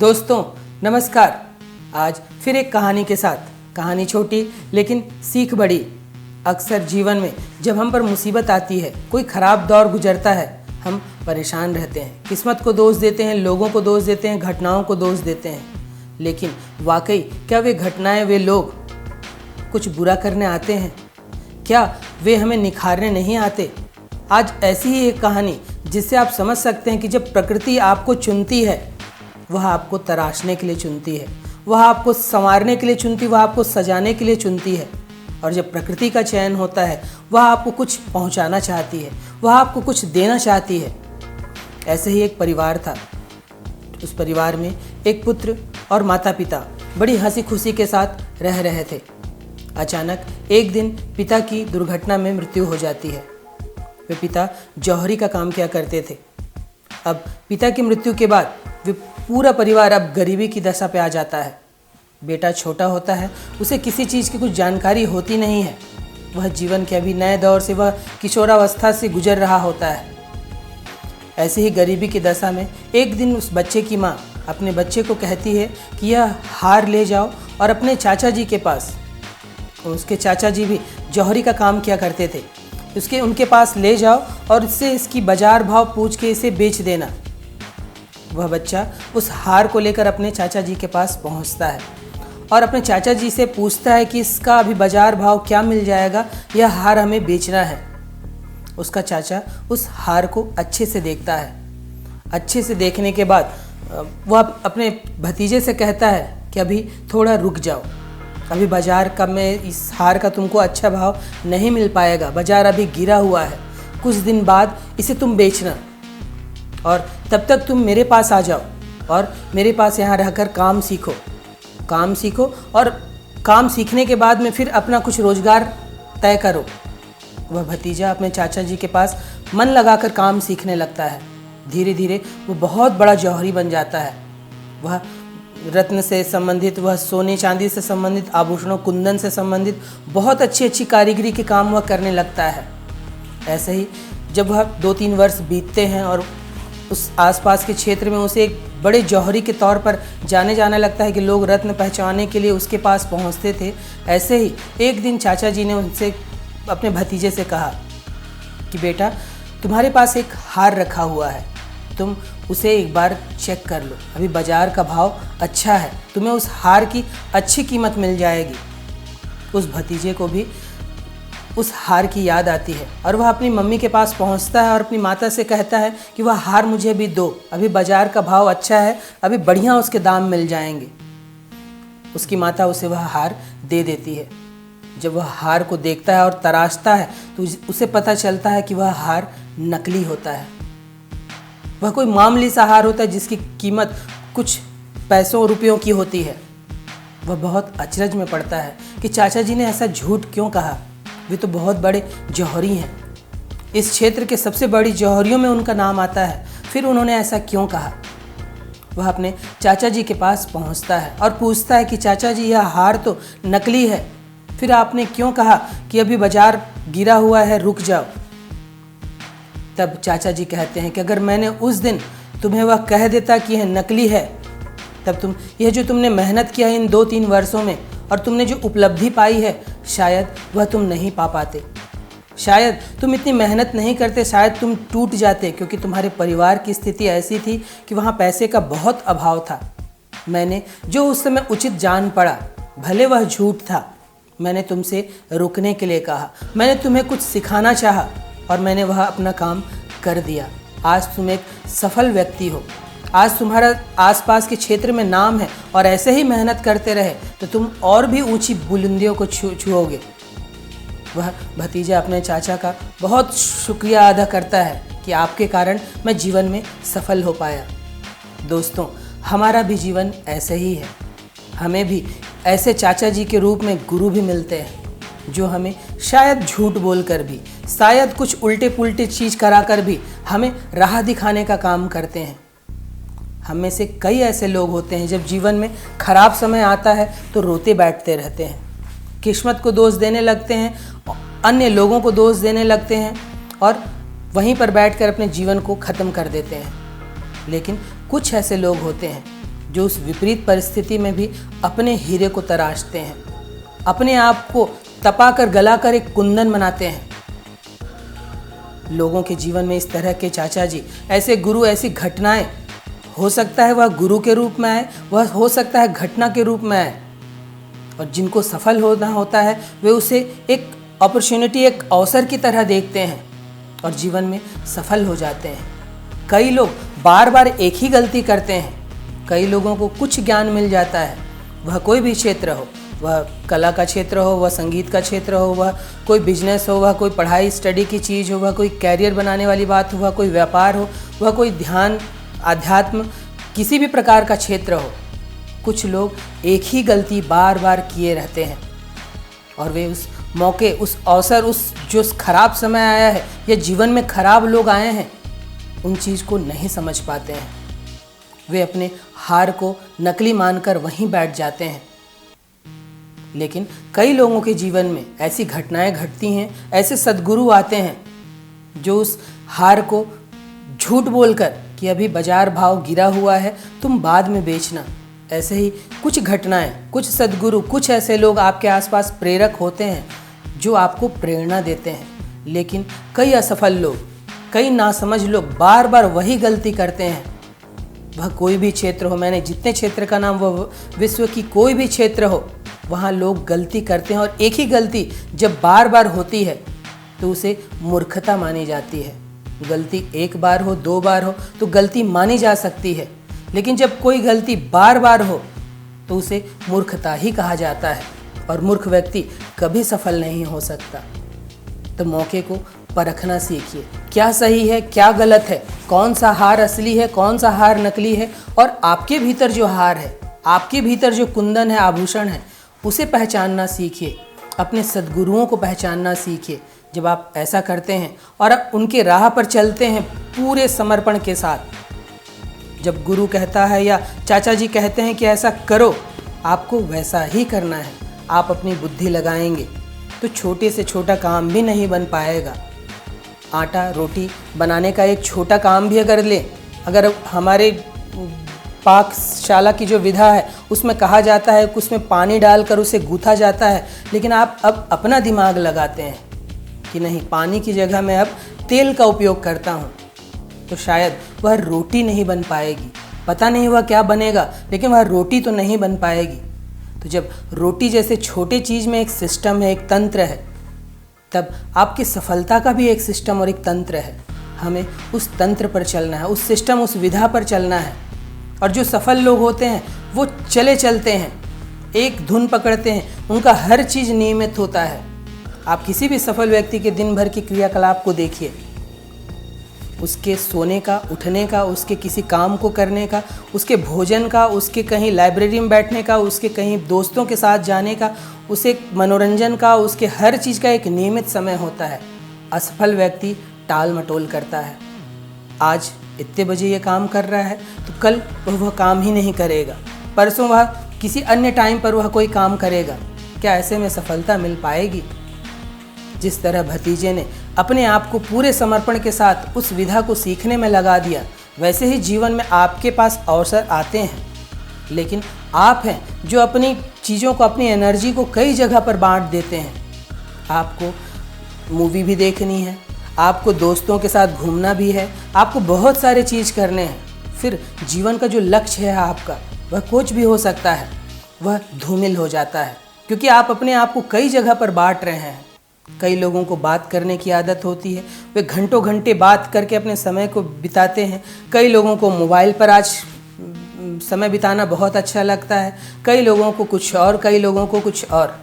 दोस्तों नमस्कार। आज फिर एक कहानी के साथ। कहानी छोटी लेकिन सीख बड़ी। अक्सर जीवन में जब हम पर मुसीबत आती है, कोई ख़राब दौर गुजरता है, हम परेशान रहते हैं, किस्मत को दोष देते हैं, लोगों को दोष देते हैं, घटनाओं को दोष देते हैं। लेकिन वाकई क्या वे घटनाएं, वे लोग कुछ बुरा करने आते हैं? क्या वे हमें निखारने नहीं आते? आज ऐसी ही एक कहानी जिससे आप समझ सकते हैं कि जब प्रकृति आपको चुनती है, वह आपको तराशने के लिए चुनती है, वह आपको संवारने के लिए चुनती है, वह आपको सजाने के लिए चुनती है। और जब प्रकृति का चयन होता है, वह आपको कुछ पहुंचाना चाहती है, वह आपको कुछ देना चाहती है। ऐसे ही एक परिवार था। उस परिवार में एक पुत्र और माता पिता बड़ी हंसी खुशी के साथ रह रहे थे। अचानक एक दिन पिता की दुर्घटना में मृत्यु हो जाती है। वे पिता जौहरी का काम किया करते थे। अब पिता की मृत्यु के बाद वे पूरा परिवार अब गरीबी की दशा पे आ जाता है। बेटा छोटा होता है, उसे किसी चीज़ की कुछ जानकारी होती नहीं है। वह जीवन के अभी नए दौर से, वह किशोरावस्था से गुजर रहा होता है। ऐसे ही गरीबी की दशा में एक दिन उस बच्चे की माँ अपने बच्चे को कहती है कि यह हार ले जाओ और अपने चाचा जी के पास, उसके चाचा जी भी जौहरी का काम किया करते थे, उनके पास ले जाओ और इससे इसकी बाजार भाव पूछ के इसे बेच देना। वह बच्चा उस हार को लेकर अपने चाचा जी के पास पहुंचता है और अपने चाचा जी से पूछता है कि इसका अभी बाजार भाव क्या मिल जाएगा, यह हार हमें बेचना है। उसका चाचा उस हार को अच्छे से देखता है। अच्छे से देखने के बाद वह अपने भतीजे से कहता है कि अभी थोड़ा रुक जाओ, अभी बाजार का में इस हार का तुमको अच्छा भाव नहीं मिल पाएगा, बाजार अभी गिरा हुआ है, कुछ दिन बाद इसे तुम बेचना और तब तक तुम मेरे पास आ जाओ और मेरे पास यहाँ रहकर काम सीखो और काम सीखने के बाद में फिर अपना कुछ रोज़गार तय करो। वह भतीजा अपने चाचा जी के पास मन लगाकर काम सीखने लगता है। धीरे धीरे वो बहुत बड़ा जौहरी बन जाता है। वह रत्न से संबंधित, वह सोने चांदी से संबंधित, आभूषणों कुंदन से संबंधित बहुत अच्छी कारीगरी के काम वह करने लगता है। ऐसे ही जब वह 2-3 वर्ष बीतते हैं और उस आसपास के क्षेत्र में उसे एक बड़े जौहरी के तौर पर जाने लगता है कि लोग रत्न पहचानने के लिए उसके पास पहुंचते थे। ऐसे ही एक दिन चाचा जी ने उनसे, अपने भतीजे से कहा कि बेटा, तुम्हारे पास एक हार रखा हुआ है, तुम उसे एक बार चेक कर लो, अभी बाज़ार का भाव अच्छा है, तुम्हें उस हार की अच्छी कीमत मिल जाएगी। उस भतीजे को भी उस हार की याद आती है और वह अपनी मम्मी के पास पहुंचता है और अपनी माता से कहता है कि वह हार मुझे भी दो, अभी बाज़ार का भाव अच्छा है, अभी बढ़िया उसके दाम मिल जाएंगे। उसकी माता उसे वह हार दे देती है। जब वह हार को देखता है और तराशता है तो उसे पता चलता है कि वह हार नकली होता है। वह कोई मामूली सा हार होता है जिसकी कीमत कुछ पैसों रुपयों की होती है। वह बहुत अचरज में पड़ता है कि चाचा जी ने ऐसा झूठ क्यों कहा। वे तो बहुत बड़े जौहरी हैं, इस क्षेत्र के सबसे बड़ी जौहरियों में उनका नाम आता है, फिर उन्होंने ऐसा क्यों कहा। वह अपने चाचा जी के पास पहुंचता है और पूछता है कि चाचा जी, यह हार तो नकली है, फिर आपने क्यों कहा कि अभी बाजार गिरा हुआ है, रुक जाओ। तब चाचा जी कहते हैं कि अगर मैंने उस दिन तुम्हें वह कह देता कि यह नकली है, तब यह जो तुमने मेहनत किया इन 2-3 वर्षों में और तुमने जो उपलब्धि पाई है, शायद वह तुम नहीं पा पाते, शायद तुम इतनी मेहनत नहीं करते, शायद तुम टूट जाते, क्योंकि तुम्हारे परिवार की स्थिति ऐसी थी कि वहाँ पैसे का बहुत अभाव था। मैंने जो उस समय उचित जान पड़ा, भले वह झूठ था, मैंने तुमसे रुकने के लिए कहा, मैंने तुम्हें कुछ सिखाना चाहा और मैंने वह अपना काम कर दिया। आज तुम एक सफल व्यक्ति हो, आज तुम्हारा आसपास के क्षेत्र में नाम है और ऐसे ही मेहनत करते रहे तो तुम और भी ऊंची बुलंदियों को छुओगे। वह भतीजा अपने चाचा का बहुत शुक्रिया अदा करता है कि आपके कारण मैं जीवन में सफल हो पाया। दोस्तों, हमारा भी जीवन ऐसे ही है। हमें भी ऐसे चाचा जी के रूप में गुरु भी मिलते हैं जो हमें शायद झूठ बोलकर भी, शायद कुछ उल्टे पुल्टे चीज़ कराकर भी हमें राह दिखाने का काम करते हैं। हम में से कई ऐसे लोग होते हैं जब जीवन में खराब समय आता है तो रोते बैठते रहते हैं, किस्मत को दोष देने लगते हैं, अन्य लोगों को दोष देने लगते हैं और वहीं पर बैठकर अपने जीवन को ख़त्म कर देते हैं। लेकिन कुछ ऐसे लोग होते हैं जो उस विपरीत परिस्थिति में भी अपने हीरे को तराशते हैं, अपने आप को तपाकर गलाकर एक कुंदन बनाते हैं। लोगों के जीवन में इस तरह के चाचा जी, ऐसे गुरु, ऐसी घटनाएं, हो सकता है वह गुरु के रूप में आए, वह हो सकता है घटना के रूप में आए, और जिनको सफल होना होता है वे उसे एक अपॉर्चुनिटी, एक अवसर की तरह देखते हैं और जीवन में सफल हो जाते हैं। कई लोग बार बार एक ही गलती करते हैं। कई लोगों को कुछ ज्ञान मिल जाता है, वह कोई भी क्षेत्र हो, वह कला का क्षेत्र हो, वह संगीत का क्षेत्र हो, वह कोई बिजनेस हो, वह कोई पढ़ाई स्टडी की चीज़ हो, वह कोई कैरियर बनाने वाली बात हो, वह कोई व्यापार हो, वह कोई ध्यान, अध्यात्म, किसी भी प्रकार का क्षेत्र हो। कुछ लोग एक ही गलती बार बार किए रहते हैं और वे उस मौके, उस अवसर, उस जो खराब समय आया है या जीवन में खराब लोग आए हैं, उन चीज़ को नहीं समझ पाते हैं। वे अपने हार को नकली मानकर वहीं बैठ जाते हैं। लेकिन कई लोगों के जीवन में ऐसी घटनाएं घटती हैं, ऐसे सद्गुरु आते हैं जो उस हार को झूठ बोलकर कि अभी बाजार भाव गिरा हुआ है, तुम बाद में बेचना, ऐसे ही कुछ घटनाएं, कुछ सद्गुरु, कुछ ऐसे लोग आपके आसपास प्रेरक होते हैं जो आपको प्रेरणा देते हैं। लेकिन कई असफल लोग, कई नासमझ लोग बार बार वही गलती करते हैं। वह कोई भी क्षेत्र हो, मैंने जितने क्षेत्र का नाम, वह विश्व की कोई भी क्षेत्र हो, वहाँ लोग गलती करते हैं और एक ही गलती जब बार बार होती है तो उसे मूर्खता मानी जाती है। गलती एक बार हो, दो बार हो तो गलती मानी जा सकती है, लेकिन जब कोई गलती बार बार हो तो उसे मूर्खता ही कहा जाता है और मूर्ख व्यक्ति कभी सफल नहीं हो सकता। तो मौके को परखना सीखिए, क्या सही है, क्या गलत है, कौन सा हार असली है, कौन सा हार नकली है, और आपके भीतर जो हार है, आपके भीतर जो कुंदन है, आभूषण है, उसे पहचानना सीखिए, अपने सद्गुरुओं को पहचानना सीखिए। जब आप ऐसा करते हैं और आप उनके राह पर चलते हैं पूरे समर्पण के साथ, जब गुरु कहता है या चाचा जी कहते हैं कि ऐसा करो, आपको वैसा ही करना है। आप अपनी बुद्धि लगाएंगे तो छोटे से छोटा काम भी नहीं बन पाएगा। आटा रोटी बनाने का एक छोटा काम भी अगर लें, अगर हमारे पाकशाला की जो विधा है उसमें कहा जाता है कि उसमें पानी डालकर उसे गूँथा जाता है, लेकिन आप अब अपना दिमाग लगाते हैं कि नहीं, पानी की जगह मैं अब तेल का उपयोग करता हूँ, तो शायद वह रोटी नहीं बन पाएगी। पता नहीं वह क्या बनेगा, लेकिन वह रोटी तो नहीं बन पाएगी। तो जब रोटी जैसे छोटे चीज़ में एक सिस्टम है, एक तंत्र है, तब आपकी सफलता का भी एक सिस्टम और एक तंत्र है। हमें उस तंत्र पर चलना है, उस सिस्टम, उस विधा पर चलना है। और जो सफल लोग होते हैं वो चले चलते हैं, एक धुन पकड़ते हैं, उनका हर चीज़ नियमित होता है। आप किसी भी सफल व्यक्ति के दिन भर की क्रियाकलाप को देखिए, उसके सोने का, उठने का, उसके किसी काम को करने का, उसके भोजन का, उसके कहीं लाइब्रेरी में बैठने का, उसके कहीं दोस्तों के साथ जाने का, उसे मनोरंजन का, उसके हर चीज़ का एक नियमित समय होता है। असफल व्यक्ति टाल मटोल करता है। आज इतने बजे ये काम कर रहा है तो कल वह काम ही नहीं करेगा, परसों वह किसी अन्य टाइम पर वह कोई काम करेगा। क्या ऐसे में सफलता मिल पाएगी? जिस तरह भतीजे ने अपने आप को पूरे समर्पण के साथ उस विधा को सीखने में लगा दिया, वैसे ही जीवन में आपके पास अवसर आते हैं, लेकिन आप हैं जो अपनी चीज़ों को, अपनी एनर्जी को कई जगह पर बांट देते हैं। आपको मूवी भी देखनी है, आपको दोस्तों के साथ घूमना भी है, आपको बहुत सारे चीज़ करने हैं। फिर जीवन का जो लक्ष्य है आपका, वह कुछ भी हो सकता है, वह धूमिल हो जाता है, क्योंकि आप अपने आप को कई जगह पर बांट रहे हैं। कई लोगों को बात करने की आदत होती है, वे घंटों घंटे बात करके अपने समय को बिताते हैं। कई लोगों को मोबाइल पर आज समय बिताना बहुत अच्छा लगता है, कई लोगों को कुछ और, कई लोगों को कुछ और।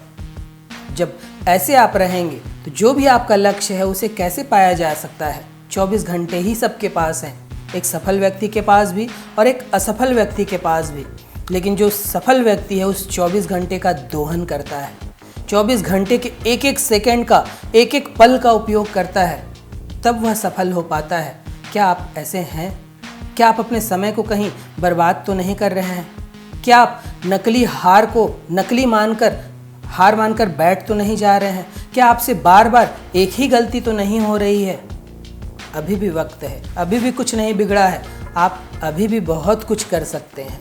जब ऐसे आप रहेंगे तो जो भी आपका लक्ष्य है उसे कैसे पाया जा सकता है? 24 घंटे ही सबके पास हैं, एक सफल व्यक्ति के पास भी और एक असफल व्यक्ति के पास भी। लेकिन जो सफल व्यक्ति है उस 24 घंटे का दोहन करता है, 24 घंटे के एक एक सेकंड का, एक एक पल का उपयोग करता है, तब वह सफल हो पाता है। क्या आप ऐसे हैं? क्या आप अपने समय को कहीं बर्बाद तो नहीं कर रहे हैं? क्या आप नकली हार को नकली मानकर, हार मानकर बैठ तो नहीं जा रहे हैं? क्या आपसे बार बार एक ही गलती तो नहीं हो रही है? अभी भी वक्त है, अभी भी कुछ नहीं बिगड़ा है, आप अभी भी बहुत कुछ कर सकते हैं।